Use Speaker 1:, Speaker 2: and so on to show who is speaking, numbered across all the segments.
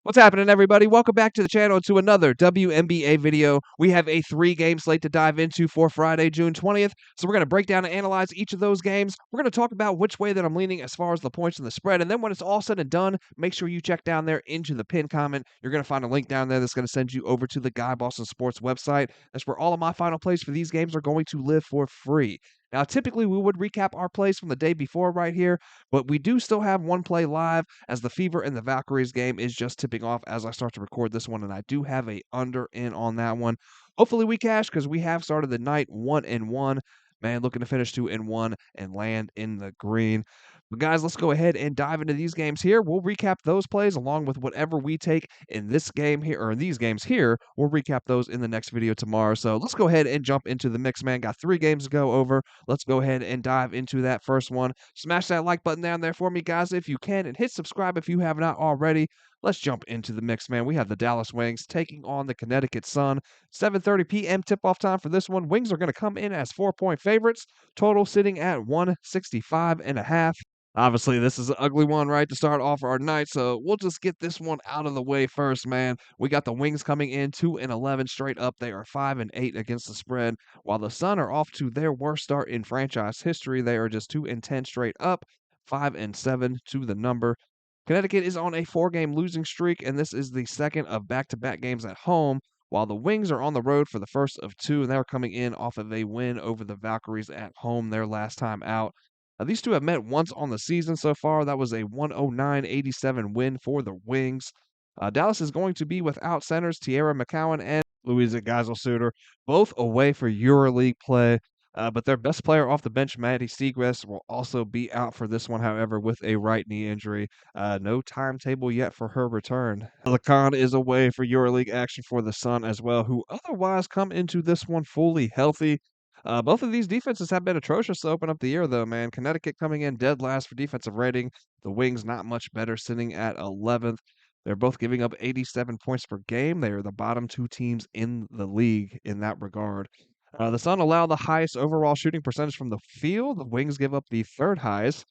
Speaker 1: What's happening, everybody? Welcome back to the channel to another WNBA video. We have a 3-game slate to dive into for Friday, June 20th. So we're going to break down and analyze each of those games. We're going to talk about which way that I'm leaning as far as the points and the spread. And then when it's all said and done, make sure you check down there into the pinned comment. You're going to find a link down there that's going to send you over to the Guy Boston Sports website. That's where all of my final plays for these games are going to live for free. Now, typically we would recap our plays from the day before right here, but we do still have one play live as the Fever and the Valkyries game is just tipping off as I start to record this one, and I do have a under in on that one. Hopefully we cash because we have started the night 1-1. Man, looking to finish 2-1 and land in the green. But guys, let's go ahead and dive into these games here. We'll recap those plays along with whatever we take in this game here, or in these games here. We'll recap those in the next video tomorrow. So let's go ahead and jump into the mix, man. Got 3 games to go over. Let's go ahead and dive into that first one. Smash that like button down there for me, guys, if you can, and hit subscribe if you have not already. Let's jump into the mix, man. We have the Dallas Wings taking on the Connecticut Sun. 7:30 p.m. tip-off time for this one. Wings are going to come in as 4-point favorites. Total sitting at 165.5. Obviously, this is an ugly one, right, to start off our night, so we'll just get this one out of the way first, man. We got the Wings coming in 2-11 straight up. They are 5-8 against the spread, while the Sun are off to their worst start in franchise history. They are just 2-10 straight up, 5-7 to the number. Connecticut is on a 4-game losing streak, and this is the second of back-to-back games at home, while the Wings are on the road for the first of 2, and they're coming in off of a win over the Valkyries at home their last time out. These two have met once on the season so far. That was a 109-87 win for the Wings. Dallas is going to be without centers Tierra McCowan and Louisa Geisel-Suter, both away for EuroLeague play. But their best player off the bench, Maddie Segrest, will also be out for this one, however, with a right knee injury. No timetable yet for her return. Lacan is away for EuroLeague action for the Sun as well, who otherwise come into this one fully healthy. Both of these defenses have been atrocious to open up the year, though, man. Connecticut coming in dead last for defensive rating. The Wings not much better, sitting at 11th. They're both giving up 87 points per game. They are the bottom 2 teams in the league in that regard. The Sun allow the highest overall shooting percentage from the field. The Wings give up the 3rd highest.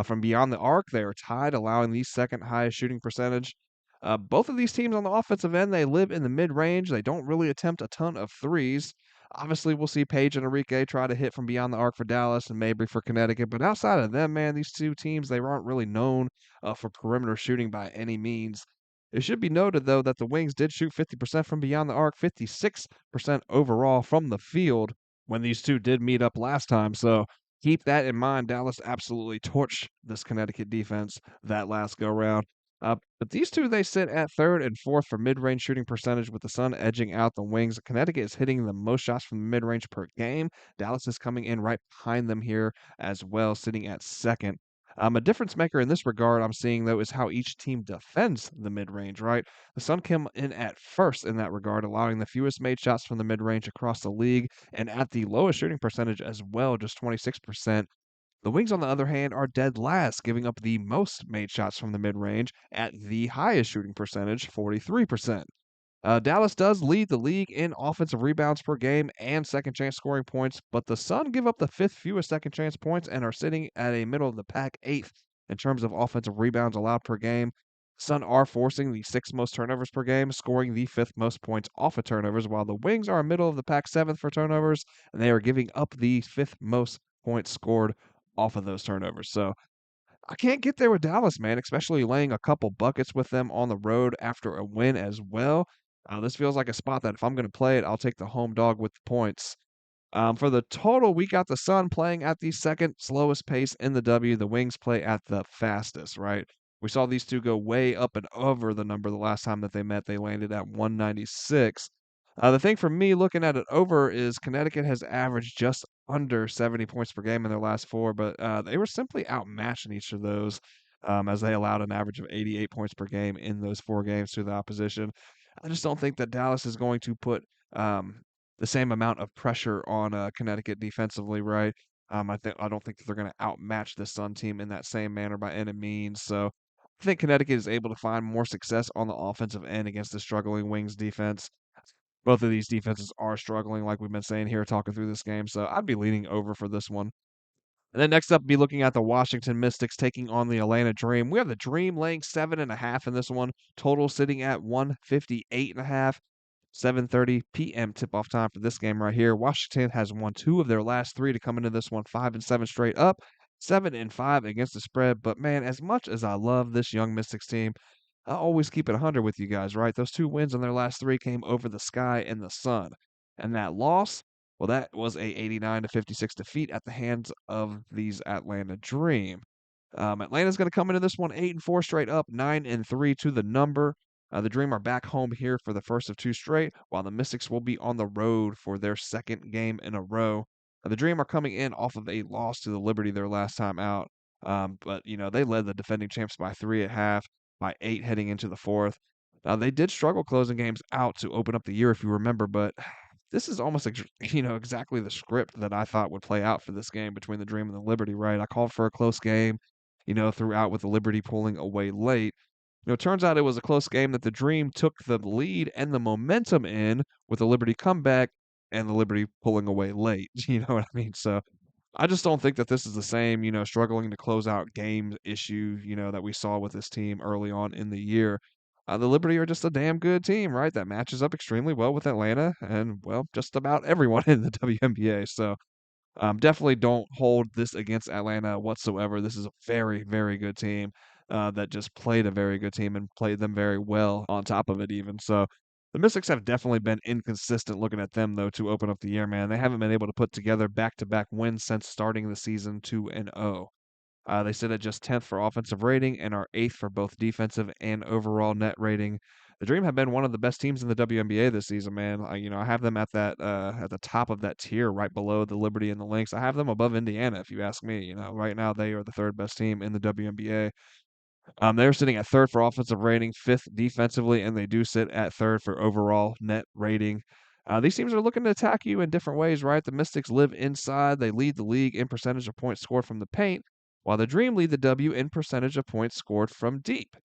Speaker 1: From beyond the arc, they are tied, allowing the 2nd highest shooting percentage. Both of these teams on the offensive end, they live in the mid-range. They don't really attempt a ton of threes. Obviously, we'll see Paige and Enrique try to hit from beyond the arc for Dallas and Mabry for Connecticut. But outside of them, man, these two teams, they aren't really known for perimeter shooting by any means. It should be noted, though, that the Wings did shoot 50% from beyond the arc, 56% overall from the field when these two did meet up last time. So keep that in mind. Dallas absolutely torched this Connecticut defense that last go round. But these two, they sit at 3rd and 4th for mid-range shooting percentage, with the Sun edging out the Wings. Connecticut is hitting the most shots from the mid-range per game. Dallas is coming in right behind them here as well, sitting at 2nd. A difference maker in this regard I'm seeing, though, is how each team defends the mid-range, right? The Sun came in at 1st in that regard, allowing the fewest made shots from the mid-range across the league, and at the lowest shooting percentage as well, just 26%. The Wings, on the other hand, are dead last, giving up the most made shots from the mid-range at the highest shooting percentage, 43%. Dallas does lead the league in offensive rebounds per game and second chance scoring points, but the Sun give up the 5th fewest second chance points and are sitting at a middle of the pack 8th in terms of offensive rebounds allowed per game. Sun are forcing the 6th most turnovers per game, scoring the 5th most points off of turnovers, while the Wings are middle of the pack 7th for turnovers, and they are giving up the 5th most points scored off of those turnovers. So I can't get there with Dallas, man, especially laying a couple buckets with them on the road after a win as well. This feels like a spot that if I'm going to play it, I'll take the home dog with the points. For the total, we got the Sun playing at the 2nd slowest pace in the W. The Wings play at the fastest, right? We saw these two go way up and over the number the last time that they met. They landed at 196. The thing for me looking at it over is Connecticut has averaged just under 70 points per game in their last 4, but they were simply outmatched in each of those as they allowed an average of 88 points per game in those 4 games to the opposition. I just don't think that Dallas is going to put the same amount of pressure on Connecticut defensively, right? I don't think that they're going to outmatch the Sun team in that same manner by any means. So I think Connecticut is able to find more success on the offensive end against the struggling Wings defense. Both of these defenses are struggling, like we've been saying here, talking through this game. So I'd be leaning over for this one. And then next up, be looking at the Washington Mystics taking on the Atlanta Dream. We have the Dream laying 7.5 in this one. Total sitting at 158.5. 7:30 p.m. tip-off time for this game right here. Washington has won 2 of their last 3 to come into this one, 5-7 straight up, 7-5 against the spread. But man, as much as I love this young Mystics team, I always keep it 100 with you guys, right? Those 2 wins in their last 3 came over the sky and the sun. And that loss, well, that was a 89-56 defeat at the hands of these Atlanta Dream. Atlanta's going to come into this one 8-4 straight up, 9-3 to the number. The Dream are back home here for the first of 2 straight, while the Mystics will be on the road for their second game in a row. The Dream are coming in off of a loss to the Liberty their last time out, but they led the defending champs by 3 at half, by 8 heading into the fourth. Now they did struggle closing games out to open up the year, if you remember, but this is almost exactly the script that I thought would play out for this game between the Dream and the Liberty. Right, I called for a close game, throughout with the Liberty pulling away late. It turns out it was a close game that the Dream took the lead and the momentum in with the Liberty comeback and the Liberty pulling away late. You know what I mean? So I just don't think that this is the same, struggling to close out game issue, that we saw with this team early on in the year. The Liberty are just a damn good team, right? That matches up extremely well with Atlanta and, well, just about everyone in the WNBA. So definitely don't hold this against Atlanta whatsoever. This is a very, very good team that just played a very good team and played them very well on top of it, even. So the Mystics have definitely been inconsistent looking at them, though, to open up the year, man. They haven't been able to put together back to back wins since starting the season 2-0. They sit at just 10th for offensive rating and are 8th for both defensive and overall net rating. The Dream have been one of the best teams in the WNBA this season, man. I have them at that at the top of that tier, right below the Liberty and the Lynx. I have them above Indiana, if you ask me. Right now they are the third best team in the WNBA. They're sitting at third for offensive rating, fifth defensively, and they do sit at third for overall net rating. These teams are looking to attack you in different ways, right? The Mystics live inside. They lead the league in percentage of points scored from the paint, while the Dream lead the W in percentage of points scored from deep.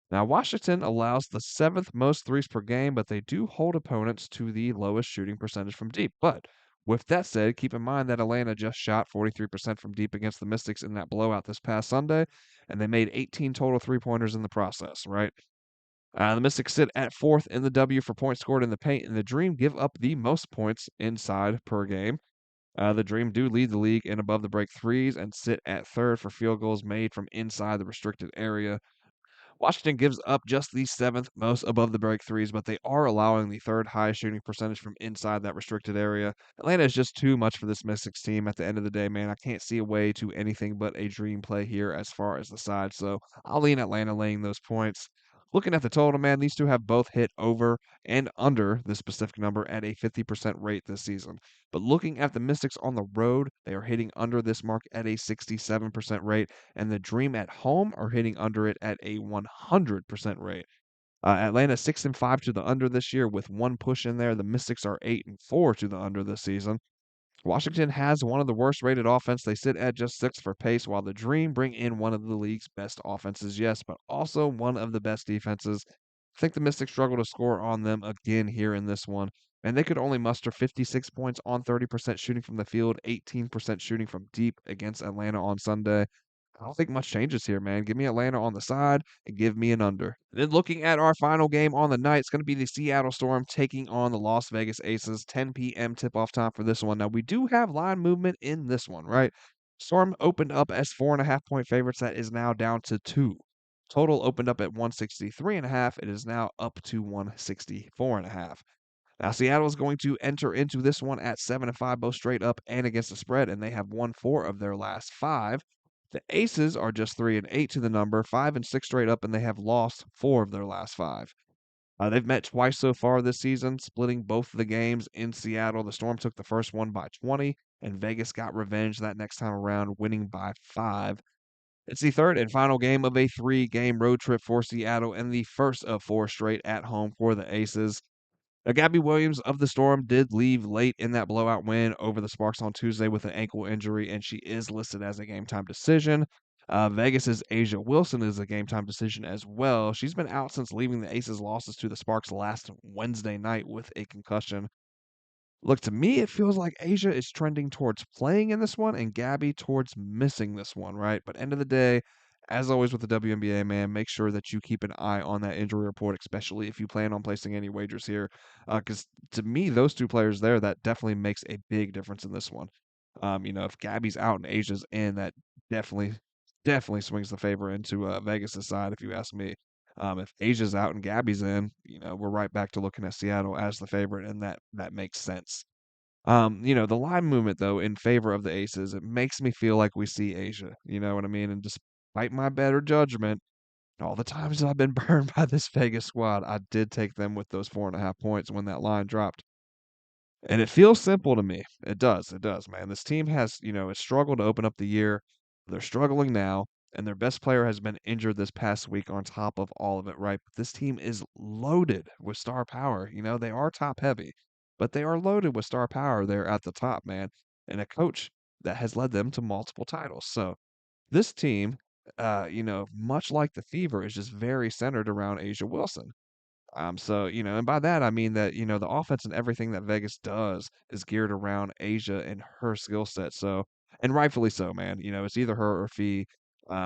Speaker 1: Now, Washington allows the 7th most threes per game, but they do hold opponents to the lowest shooting percentage from deep. But with that said, keep in mind that Atlanta just shot 43% from deep against the Mystics in that blowout this past Sunday, and they made 18 total three-pointers in the process, right? The Mystics sit at 4th in the W for points scored in the paint, and the Dream give up the most points inside per game. The Dream do lead the league in above the break threes and sit at 3rd for field goals made from inside the restricted area. Washington gives up just the 7th most above the break threes, but they are allowing the 3rd highest shooting percentage from inside that restricted area. Atlanta is just too much for this Mystics team at the end of the day, man. I can't see a way to anything but a dream play here as far as the side, so I'll lean Atlanta laying those points. Looking at the total, man, these two have both hit over and under this specific number at a 50% rate this season. But looking at the Mystics on the road, they are hitting under this mark at a 67% rate, and the Dream at home are hitting under it at a 100% rate. Atlanta 6-5 to the under this year with one push in there. The Mystics are 8-4 to the under this season. Washington has one of the worst rated offense. They sit at just 6th for pace, while the Dream bring in one of the league's best offenses, yes, but also one of the best defenses. I think the Mystics struggle to score on them again here in this one. And they could only muster 56 points on 30% shooting from the field, 18% shooting from deep against Atlanta on Sunday. I don't think much changes here, man. Give me Atlanta on the side and give me an under. Then looking at our final game on the night, it's going to be the Seattle Storm taking on the Las Vegas Aces. 10 p.m. tip-off time for this one. Now, we do have line movement in this one, right? Storm opened up as 4.5-point favorites. That is now down to 2. Total opened up at 163.5. It is now up to 164.5. Now, Seattle is going to enter into this one at 7-5, both straight up and against the spread, and they have won 4 of their last 5. The Aces are just 3-8 to the number, 5-6 straight up, and they have lost 4 of their last 5. They've met twice so far this season, splitting both of the games in Seattle. The Storm took the first one by 20, and Vegas got revenge that next time around, winning by 5. It's the third and final game of a 3-game road trip for Seattle, and the first of 4 straight at home for the Aces. Now, Gabby Williams of the Storm did leave late in that blowout win over the Sparks on Tuesday with an ankle injury, and she is listed as a game-time decision. Vegas's Asia Wilson is a game-time decision as well. She's been out since leaving the Aces' losses to the Sparks last Wednesday night with a concussion. Look, to me, it feels like Asia is trending towards playing in this one and Gabby towards missing this one, right? But end of the day, as always with the WNBA, man, make sure that you keep an eye on that injury report, especially if you plan on placing any wagers here. Because to me, those two players there, that definitely makes a big difference in this one. If Gabby's out and Asia's in, that definitely swings the favor into Vegas' side, if you ask me. If Asia's out and Gabby's in, we're right back to looking at Seattle as the favorite, and that makes sense. The line movement though in favor of the Aces, it makes me feel like we see Asia. You know what I mean? And despite my better judgment, all the times that I've been burned by this Vegas squad, I did take them with those 4.5 points when that line dropped. And it feels simple to me. It does, man. This team has struggled to open up the year. They're struggling now, and their best player has been injured this past week on top of all of it, right? But this team is loaded with star power. They are top heavy, but they are loaded with star power there at the top, man. And a coach that has led them to multiple titles. So this team, much like the Fever, is just very centered around Asia Wilson. And by that I mean that, the offense and everything that Vegas does is geared around Asia and her skill set. So, and rightfully so, man. It's either her or Fee.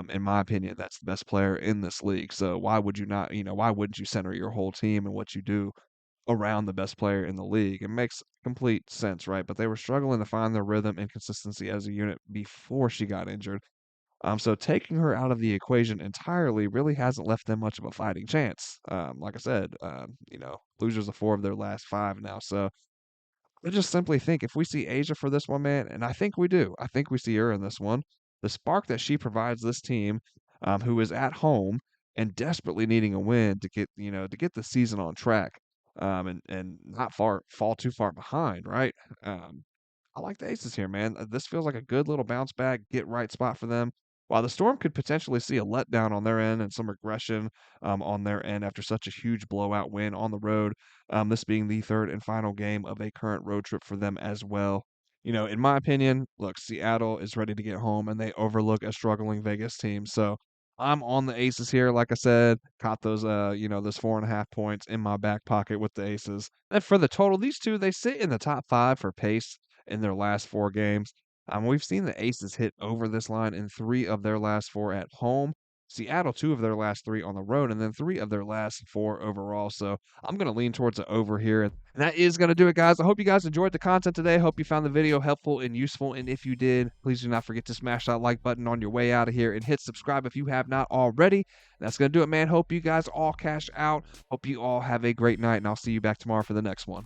Speaker 1: In my opinion, that's the best player in this league. So why would you not, why wouldn't you center your whole team and what you do around the best player in the league? It makes complete sense, right? But they were struggling to find their rhythm and consistency as a unit before she got injured. So taking her out of the equation entirely really hasn't left them much of a fighting chance. Like I said, losers of 4 of their last 5 now. So I just simply think if we see Asia for this one, man, and I think we do, I think we see her in this one. The spark that she provides this team, who is at home and desperately needing a win to get the season on track, and not fall too far behind, right? Um, I like the Aces here, man. This feels like a good little bounce back, get right spot for them. While the Storm could potentially see a letdown on their end and some regression on their end after such a huge blowout win on the road, this being the third and final game of a current road trip for them as well. In my opinion, look, Seattle is ready to get home and they overlook a struggling Vegas team. So I'm on the Aces here. Like I said, caught those 4.5 points in my back pocket with the Aces. And for the total, these two, they sit in the top 5 for pace in their last 4 games. We've seen the Aces hit over this line in 3 of their last 4 at home. Seattle, 2 of their last 3 on the road, and then 3 of their last 4 overall. So I'm going to lean towards the over here. And that is going to do it, guys. I hope you guys enjoyed the content today. Hope you found the video helpful and useful. And if you did, please do not forget to smash that like button on your way out of here and hit subscribe if you have not already. That's going to do it, man. Hope you guys all cash out. Hope you all have a great night, and I'll see you back tomorrow for the next one.